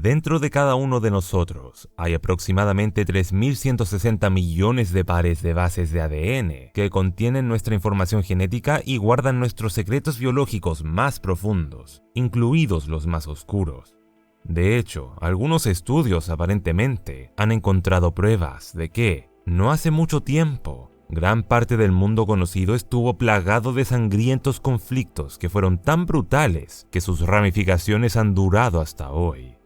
Dentro de cada uno de nosotros hay aproximadamente 3.160 millones de pares de bases de ADN que contienen nuestra información genética y guardan nuestros secretos biológicos más profundos, incluidos los más oscuros. De hecho, algunos estudios aparentemente han encontrado pruebas de que, no hace mucho tiempo, gran parte del mundo conocido estuvo plagado de sangrientos conflictos que fueron tan brutales que sus ramificaciones han durado hasta hoy.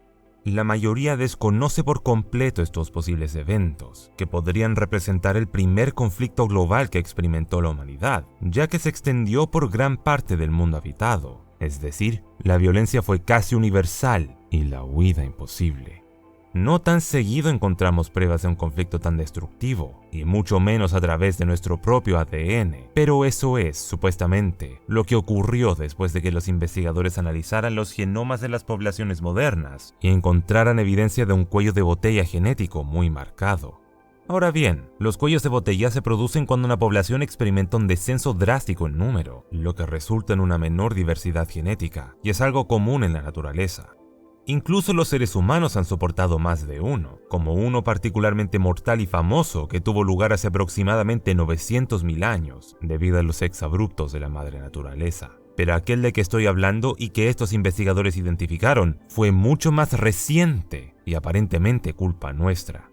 La mayoría desconoce por completo estos posibles eventos, que podrían representar el primer conflicto global que experimentó la humanidad, ya que se extendió por gran parte del mundo habitado. Es decir, la violencia fue casi universal y la huida imposible. No tan seguido encontramos pruebas de un conflicto tan destructivo, y mucho menos a través de nuestro propio ADN, pero eso es, supuestamente, lo que ocurrió después de que los investigadores analizaran los genomas de las poblaciones modernas y encontraran evidencia de un cuello de botella genético muy marcado. Ahora bien, los cuellos de botella se producen cuando una población experimenta un descenso drástico en número, lo que resulta en una menor diversidad genética, y es algo común en la naturaleza. Incluso los seres humanos han soportado más de uno, como uno particularmente mortal y famoso que tuvo lugar hace aproximadamente 900.000 años, debido a los exabruptos de la madre naturaleza. Pero aquel de que estoy hablando y que estos investigadores identificaron fue mucho más reciente y aparentemente culpa nuestra.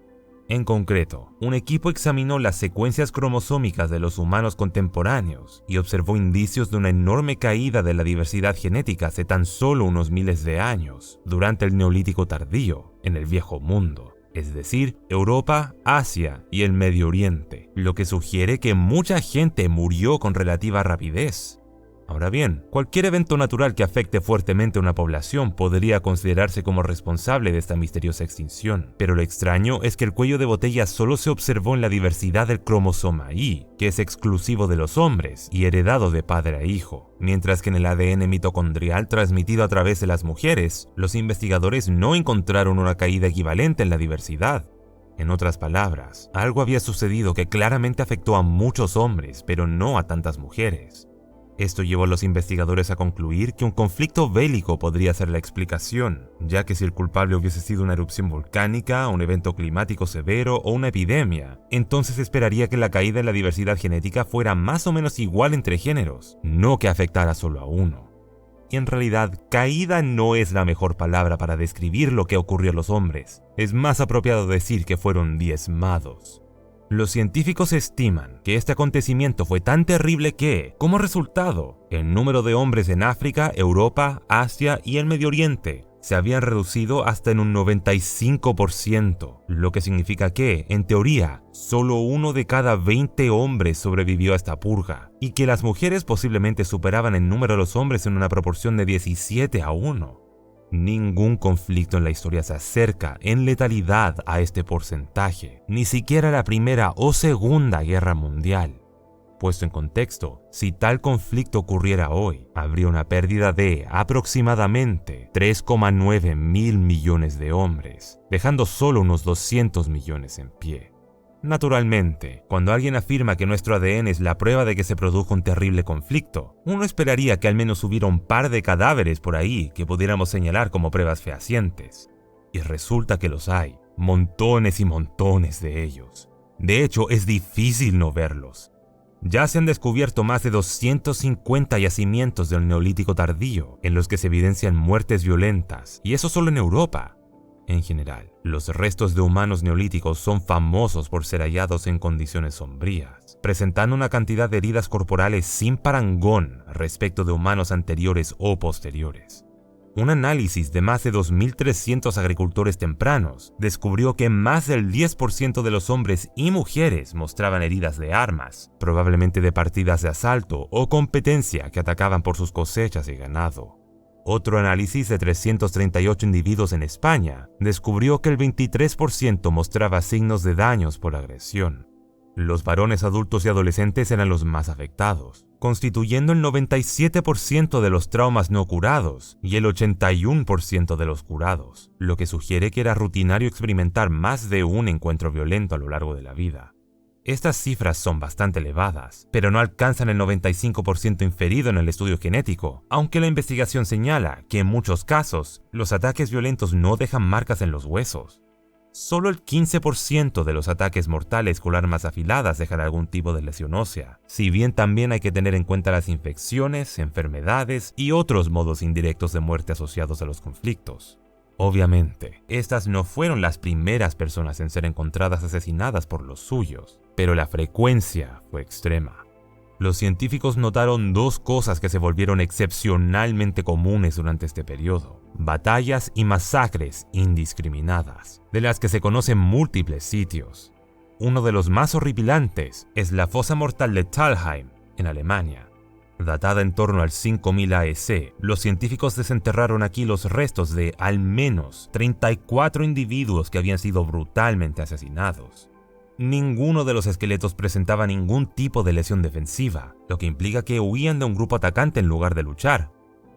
En concreto, un equipo examinó las secuencias cromosómicas de los humanos contemporáneos y observó indicios de una enorme caída de la diversidad genética hace tan solo unos miles de años, durante el Neolítico tardío, en el Viejo Mundo, es decir, Europa, Asia y el Medio Oriente, lo que sugiere que mucha gente murió con relativa rapidez. Ahora bien, cualquier evento natural que afecte fuertemente a una población podría considerarse como responsable de esta misteriosa extinción, pero lo extraño es que el cuello de botella solo se observó en la diversidad del cromosoma Y, que es exclusivo de los hombres y heredado de padre a hijo, mientras que en el ADN mitocondrial transmitido a través de las mujeres, los investigadores no encontraron una caída equivalente en la diversidad. En otras palabras, algo había sucedido que claramente afectó a muchos hombres, pero no a tantas mujeres. Esto llevó a los investigadores a concluir que un conflicto bélico podría ser la explicación, ya que si el culpable hubiese sido una erupción volcánica, un evento climático severo o una epidemia, entonces esperaría que la caída en la diversidad genética fuera más o menos igual entre géneros, no que afectara solo a uno. Y en realidad, caída no es la mejor palabra para describir lo que ocurrió a los hombres. Es más apropiado decir que fueron diezmados. Los científicos estiman que este acontecimiento fue tan terrible que, como resultado, el número de hombres en África, Europa, Asia y el Medio Oriente se habían reducido hasta en un 95%, lo que significa que, en teoría, solo 1 de cada 20 hombres sobrevivió a esta purga, y que las mujeres posiblemente superaban en número a los hombres en una proporción de 17-1. Ningún conflicto en la historia se acerca en letalidad a este porcentaje, ni siquiera la Primera o Segunda Guerra Mundial. Puesto en contexto, si tal conflicto ocurriera hoy, habría una pérdida de aproximadamente 3,9 mil millones de hombres, dejando solo unos 200 millones en pie. Naturalmente, cuando alguien afirma que nuestro ADN es la prueba de que se produjo un terrible conflicto, uno esperaría que al menos hubiera un par de cadáveres por ahí que pudiéramos señalar como pruebas fehacientes. Y resulta que los hay, montones y montones de ellos. De hecho, es difícil no verlos. Ya se han descubierto más de 250 yacimientos del Neolítico tardío, en los que se evidencian muertes violentas, y eso solo en Europa. En general, los restos de humanos neolíticos son famosos por ser hallados en condiciones sombrías, presentando una cantidad de heridas corporales sin parangón respecto de humanos anteriores o posteriores. Un análisis de más de 2.300 agricultores tempranos descubrió que más del 10% de los hombres y mujeres mostraban heridas de armas, probablemente de partidas de asalto o competencia que atacaban por sus cosechas y ganado. Otro análisis de 338 individuos en España descubrió que el 23% mostraba signos de daños por agresión. Los varones adultos y adolescentes eran los más afectados, constituyendo el 97% de los traumas no curados y el 81% de los curados, lo que sugiere que era rutinario experimentar más de un encuentro violento a lo largo de la vida. Estas cifras son bastante elevadas, pero no alcanzan el 95% inferido en el estudio genético, aunque la investigación señala que en muchos casos, los ataques violentos no dejan marcas en los huesos. Solo el 15% de los ataques mortales con armas afiladas dejan algún tipo de lesión ósea, si bien también hay que tener en cuenta las infecciones, enfermedades y otros modos indirectos de muerte asociados a los conflictos. Obviamente, estas no fueron las primeras personas en ser encontradas asesinadas por los suyos, pero la frecuencia fue extrema. Los científicos notaron dos cosas que se volvieron excepcionalmente comunes durante este periodo: batallas y masacres indiscriminadas, de las que se conocen múltiples sitios. Uno de los más horripilantes es la fosa mortal de Thalheim, en Alemania. Datada en torno al 5000 AEC, los científicos desenterraron aquí los restos de al menos 34 individuos que habían sido brutalmente asesinados. Ninguno de los esqueletos presentaba ningún tipo de lesión defensiva, lo que implica que huían de un grupo atacante en lugar de luchar.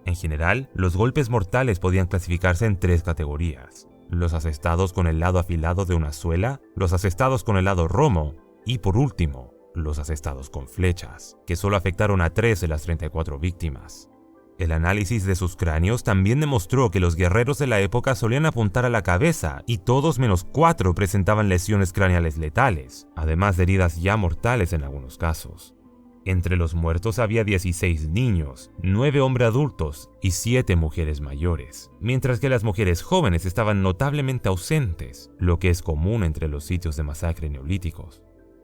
En general, los golpes mortales podían clasificarse en tres categorías: los asestados con el lado afilado de una suela, los asestados con el lado romo y, por último, los asestados con flechas, que solo afectaron a 3 de las 34 víctimas. El análisis de sus cráneos también demostró que los guerreros de la época solían apuntar a la cabeza y todos menos 4 presentaban lesiones craneales letales, además de heridas ya mortales en algunos casos. Entre los muertos había 16 niños, 9 hombres adultos y 7 mujeres mayores, mientras que las mujeres jóvenes estaban notablemente ausentes, lo que es común entre los sitios de masacre neolíticos.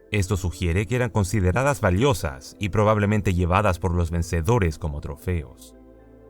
Esto sugiere que eran consideradas valiosas y probablemente llevadas por los vencedores como trofeos.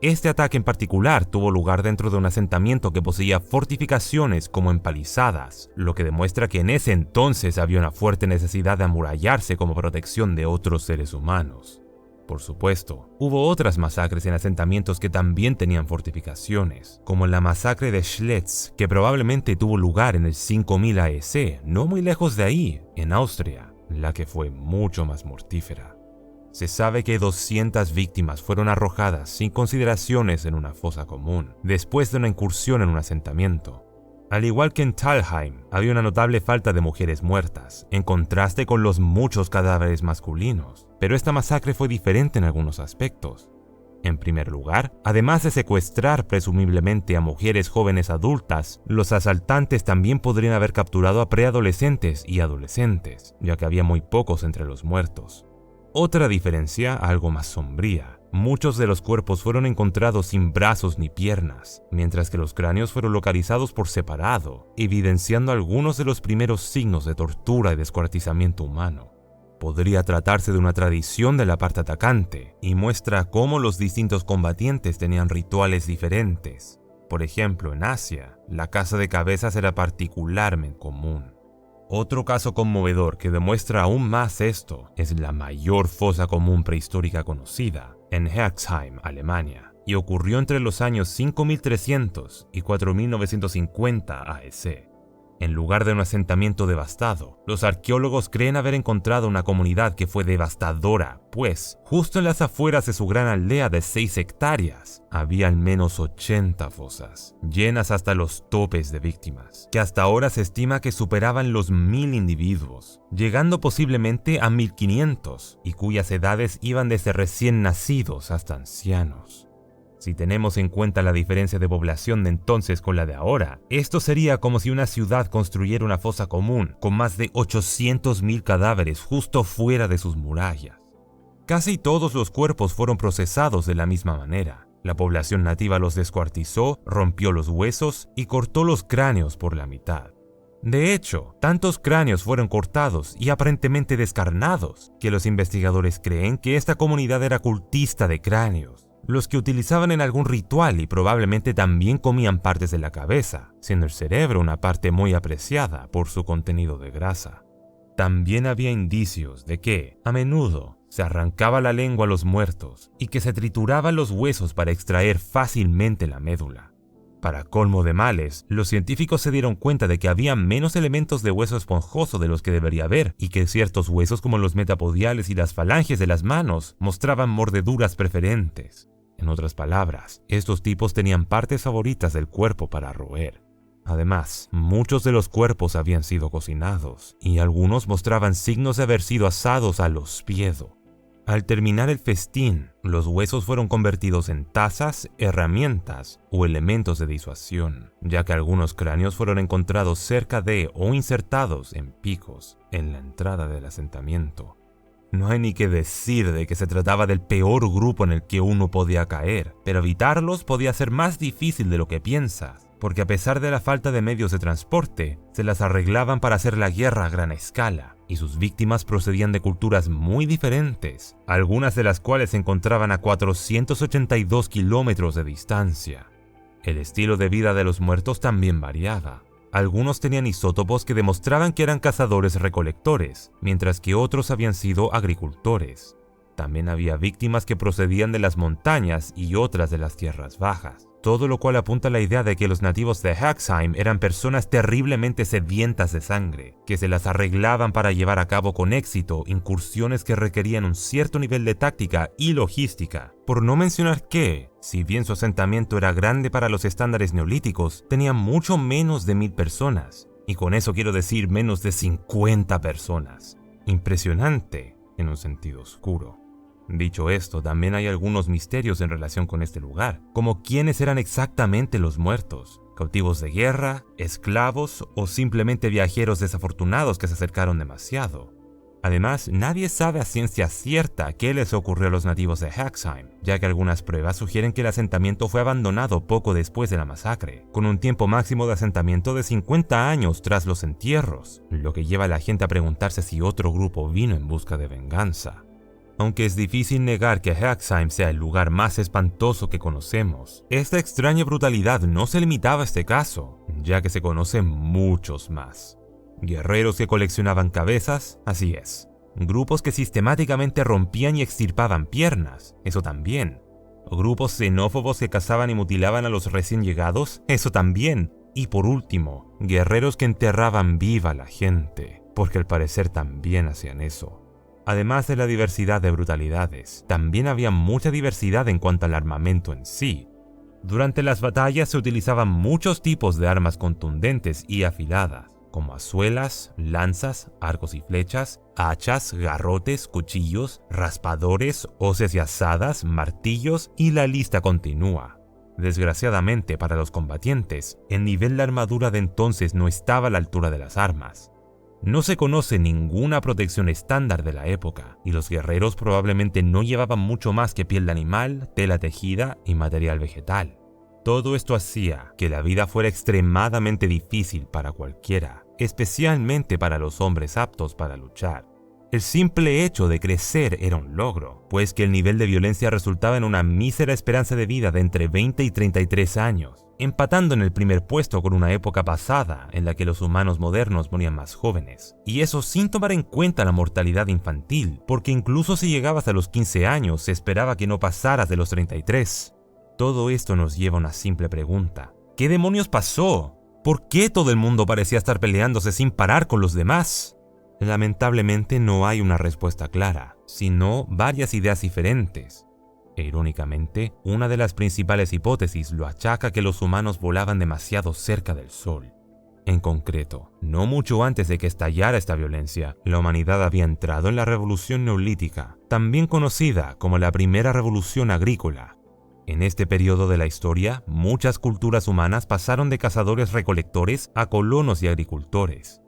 Este ataque en particular tuvo lugar dentro de un asentamiento que poseía fortificaciones como empalizadas, lo que demuestra que en ese entonces había una fuerte necesidad de amurallarse como protección de otros seres humanos. Por supuesto, hubo otras masacres en asentamientos que también tenían fortificaciones, como la masacre de Schlitz, que probablemente tuvo lugar en el 5000 AEC, no muy lejos de ahí, en Austria, la que fue mucho más mortífera. Se sabe que 200 víctimas fueron arrojadas sin consideraciones en una fosa común, después de una incursión en un asentamiento. Al igual que en Thalheim, había una notable falta de mujeres muertas, en contraste con los muchos cadáveres masculinos, pero esta masacre fue diferente en algunos aspectos. En primer lugar, además de secuestrar presumiblemente a mujeres jóvenes adultas, los asaltantes también podrían haber capturado a preadolescentes y adolescentes, ya que había muy pocos entre los muertos. Otra diferencia, algo más sombría: muchos de los cuerpos fueron encontrados sin brazos ni piernas, mientras que los cráneos fueron localizados por separado, evidenciando algunos de los primeros signos de tortura y descuartizamiento humano. Podría tratarse de una tradición de la parte atacante, y muestra cómo los distintos combatientes tenían rituales diferentes. Por ejemplo, en Asia, la caza de cabezas era particularmente común. Otro caso conmovedor que demuestra aún más esto es la mayor fosa común prehistórica conocida, en Herxheim, Alemania, y ocurrió entre los años 5300 y 4950 AEC. En lugar de un asentamiento devastado, los arqueólogos creen haber encontrado una comunidad que fue devastadora, pues, justo en las afueras de su gran aldea de 6 hectáreas, había al menos 80 fosas, llenas hasta los topes de víctimas, que hasta ahora se estima que superaban los 1000 individuos, llegando posiblemente a 1500, y cuyas edades iban desde recién nacidos hasta ancianos. Si tenemos en cuenta la diferencia de población de entonces con la de ahora, esto sería como si una ciudad construyera una fosa común con más de 800.000 cadáveres justo fuera de sus murallas. Casi todos los cuerpos fueron procesados de la misma manera. La población nativa los descuartizó, rompió los huesos y cortó los cráneos por la mitad. De hecho, tantos cráneos fueron cortados y aparentemente descarnados que los investigadores creen que esta comunidad era cultista de cráneos, los que utilizaban en algún ritual y probablemente también comían partes de la cabeza, siendo el cerebro una parte muy apreciada por su contenido de grasa. También había indicios de que, a menudo, se arrancaba la lengua a los muertos y que se trituraban los huesos para extraer fácilmente la médula. Para colmo de males, los científicos se dieron cuenta de que había menos elementos de hueso esponjoso de los que debería haber, y que ciertos huesos como los metapodiales y las falanges de las manos mostraban mordeduras preferentes. En otras palabras, estos tipos tenían partes favoritas del cuerpo para roer. Además, muchos de los cuerpos habían sido cocinados, y algunos mostraban signos de haber sido asados a los piedo. Al terminar el festín, los huesos fueron convertidos en tazas, herramientas o elementos de disuasión, ya que algunos cráneos fueron encontrados cerca de o insertados en picos en la entrada del asentamiento. No hay ni que decir de que se trataba del peor grupo en el que uno podía caer, pero evitarlos podía ser más difícil de lo que piensas, porque a pesar de la falta de medios de transporte, se las arreglaban para hacer la guerra a gran escala, y sus víctimas procedían de culturas muy diferentes, algunas de las cuales se encontraban a 482 kilómetros de distancia. El estilo de vida de los muertos también variaba. Algunos tenían isótopos que demostraban que eran cazadores-recolectores, mientras que otros habían sido agricultores. También había víctimas que procedían de las montañas y otras de las tierras bajas, todo lo cual apunta a la idea de que los nativos de Haxheim eran personas terriblemente sedientas de sangre, que se las arreglaban para llevar a cabo con éxito incursiones que requerían un cierto nivel de táctica y logística. Por no mencionar que, si bien su asentamiento era grande para los estándares neolíticos, tenía mucho menos de 1000 personas, y con eso quiero decir menos de 50 personas. Impresionante en un sentido oscuro. Dicho esto, también hay algunos misterios en relación con este lugar, como quiénes eran exactamente los muertos, cautivos de guerra, esclavos o simplemente viajeros desafortunados que se acercaron demasiado. Además, nadie sabe a ciencia cierta qué les ocurrió a los nativos de Haxheim, ya que algunas pruebas sugieren que el asentamiento fue abandonado poco después de la masacre, con un tiempo máximo de asentamiento de 50 años tras los entierros, lo que lleva a la gente a preguntarse si otro grupo vino en busca de venganza. Aunque es difícil negar que Haxheim sea el lugar más espantoso que conocemos, esta extraña brutalidad no se limitaba a este caso, ya que se conocen muchos más. Guerreros que coleccionaban cabezas, así es. Grupos que sistemáticamente rompían y extirpaban piernas, eso también. Grupos xenófobos que cazaban y mutilaban a los recién llegados, eso también. Y por último, guerreros que enterraban viva a la gente, porque al parecer también hacían eso. Además de la diversidad de brutalidades, también había mucha diversidad en cuanto al armamento en sí. Durante las batallas se utilizaban muchos tipos de armas contundentes y afiladas, como azuelas, lanzas, arcos y flechas, hachas, garrotes, cuchillos, raspadores, hoces y azadas, martillos y la lista continúa. Desgraciadamente para los combatientes, el nivel de armadura de entonces no estaba a la altura de las armas. No se conoce ninguna protección estándar de la época, y los guerreros probablemente no llevaban mucho más que piel de animal, tela tejida y material vegetal. Todo esto hacía que la vida fuera extremadamente difícil para cualquiera, especialmente para los hombres aptos para luchar. El simple hecho de crecer era un logro, pues que el nivel de violencia resultaba en una mísera esperanza de vida de entre 20 y 33 años, empatando en el primer puesto con una época pasada en la que los humanos modernos morían más jóvenes. Y eso sin tomar en cuenta la mortalidad infantil, porque incluso si llegabas a los 15 años se esperaba que no pasaras de los 33. Todo esto nos lleva a una simple pregunta. ¿Qué demonios pasó? ¿Por qué todo el mundo parecía estar peleándose sin parar con los demás? Lamentablemente no hay una respuesta clara, sino varias ideas diferentes. E irónicamente, una de las principales hipótesis lo achaca que los humanos volaban demasiado cerca del Sol. En concreto, no mucho antes de que estallara esta violencia, la humanidad había entrado en la Revolución Neolítica, también conocida como la Primera Revolución Agrícola. En este periodo de la historia, muchas culturas humanas pasaron de cazadores-recolectores a colonos y agricultores.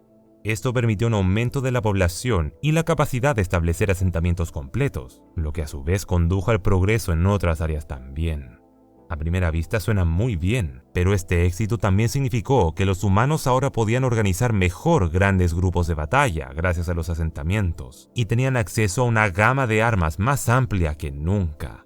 Esto permitió un aumento de la población y la capacidad de establecer asentamientos completos, lo que a su vez condujo al progreso en otras áreas también. A primera vista suena muy bien, pero este éxito también significó que los humanos ahora podían organizar mejor grandes grupos de batalla gracias a los asentamientos, y tenían acceso a una gama de armas más amplia que nunca.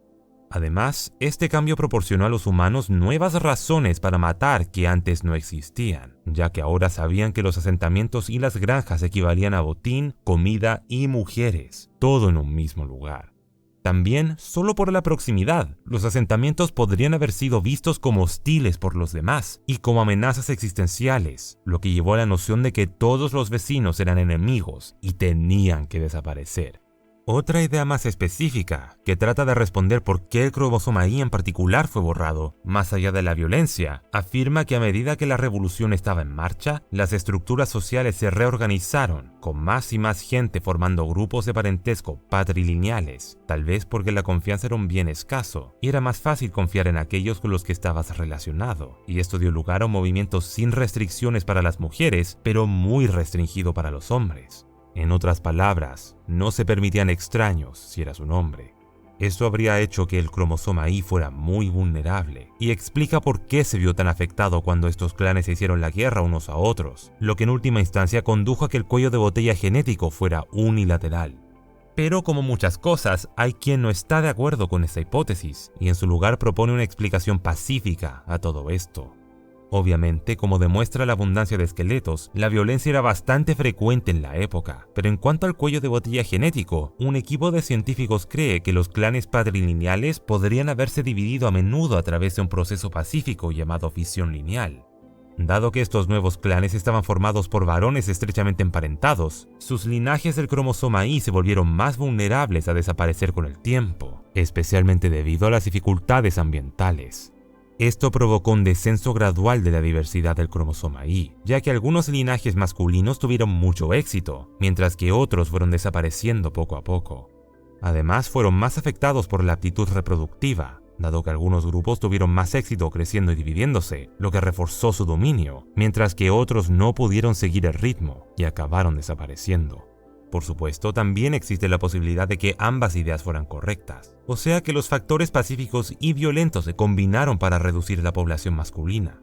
Además, este cambio proporcionó a los humanos nuevas razones para matar que antes no existían, ya que ahora sabían que los asentamientos y las granjas equivalían a botín, comida y mujeres, todo en un mismo lugar. También, solo por la proximidad, los asentamientos podrían haber sido vistos como hostiles por los demás y como amenazas existenciales, lo que llevó a la noción de que todos los vecinos eran enemigos y tenían que desaparecer. Otra idea más específica, que trata de responder por qué el cromosoma Y en particular fue borrado, más allá de la violencia, afirma que a medida que la revolución estaba en marcha, las estructuras sociales se reorganizaron, con más y más gente formando grupos de parentesco patrilineales, tal vez porque la confianza era un bien escaso, y era más fácil confiar en aquellos con los que estabas relacionado, y esto dio lugar a un movimiento sin restricciones para las mujeres, pero muy restringido para los hombres. En otras palabras, no se permitían extraños si eras un hombre. Esto habría hecho que el cromosoma Y fuera muy vulnerable, y explica por qué se vio tan afectado cuando estos clanes se hicieron la guerra unos a otros, lo que en última instancia condujo a que el cuello de botella genético fuera unilateral. Pero como muchas cosas, hay quien no está de acuerdo con esta hipótesis, y en su lugar propone una explicación pacífica a todo esto. Obviamente, como demuestra la abundancia de esqueletos, la violencia era bastante frecuente en la época, pero en cuanto al cuello de botella genético, un equipo de científicos cree que los clanes patrilineales podrían haberse dividido a menudo a través de un proceso pacífico llamado fisión lineal. Dado que estos nuevos clanes estaban formados por varones estrechamente emparentados, sus linajes del cromosoma Y se volvieron más vulnerables a desaparecer con el tiempo, especialmente debido a las dificultades ambientales. Esto provocó un descenso gradual de la diversidad del cromosoma Y, ya que algunos linajes masculinos tuvieron mucho éxito, mientras que otros fueron desapareciendo poco a poco. Además, fueron más afectados por la aptitud reproductiva, dado que algunos grupos tuvieron más éxito creciendo y dividiéndose, lo que reforzó su dominio, mientras que otros no pudieron seguir el ritmo y acabaron desapareciendo. Por supuesto, también existe la posibilidad de que ambas ideas fueran correctas, o sea que los factores pacíficos y violentos se combinaron para reducir la población masculina.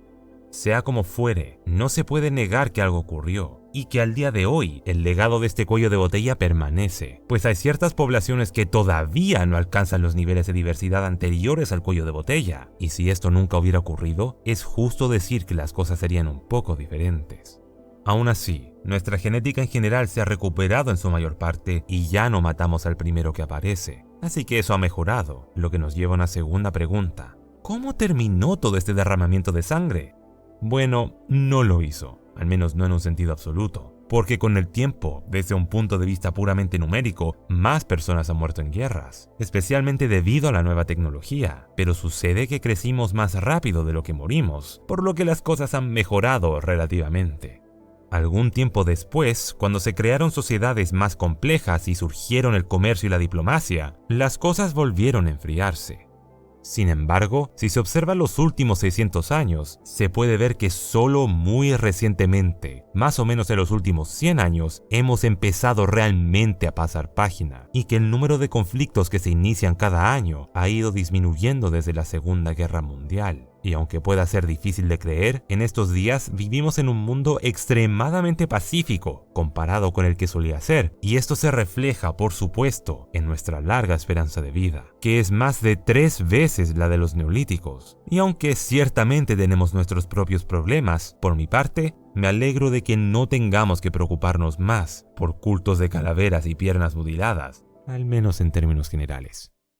Sea como fuere, no se puede negar que algo ocurrió, y que al día de hoy el legado de este cuello de botella permanece, pues hay ciertas poblaciones que todavía no alcanzan los niveles de diversidad anteriores al cuello de botella, y si esto nunca hubiera ocurrido, es justo decir que las cosas serían un poco diferentes. Aún así, nuestra genética en general se ha recuperado en su mayor parte y ya no matamos al primero que aparece, así que eso ha mejorado, lo que nos lleva a una segunda pregunta. ¿Cómo terminó todo este derramamiento de sangre? Bueno, no lo hizo, al menos no en un sentido absoluto, porque con el tiempo, desde un punto de vista puramente numérico, más personas han muerto en guerras, especialmente debido a la nueva tecnología, pero sucede que crecimos más rápido de lo que morimos, por lo que las cosas han mejorado relativamente. Algún tiempo después, cuando se crearon sociedades más complejas y surgieron el comercio y la diplomacia, las cosas volvieron a enfriarse. Sin embargo, si se observan los últimos 600 años, se puede ver que solo muy recientemente, más o menos en los últimos 100 años, hemos empezado realmente a pasar página, y que el número de conflictos que se inician cada año ha ido disminuyendo desde la Segunda Guerra Mundial. Y aunque pueda ser difícil de creer, en estos días vivimos en un mundo extremadamente pacífico comparado con el que solía ser, y esto se refleja, por supuesto, en nuestra larga esperanza de vida, que es más de 3 veces la de los neolíticos. Y aunque ciertamente tenemos nuestros propios problemas, por mi parte, me alegro de que no tengamos que preocuparnos más por cultos de calaveras y piernas mutiladas, al menos en términos generales.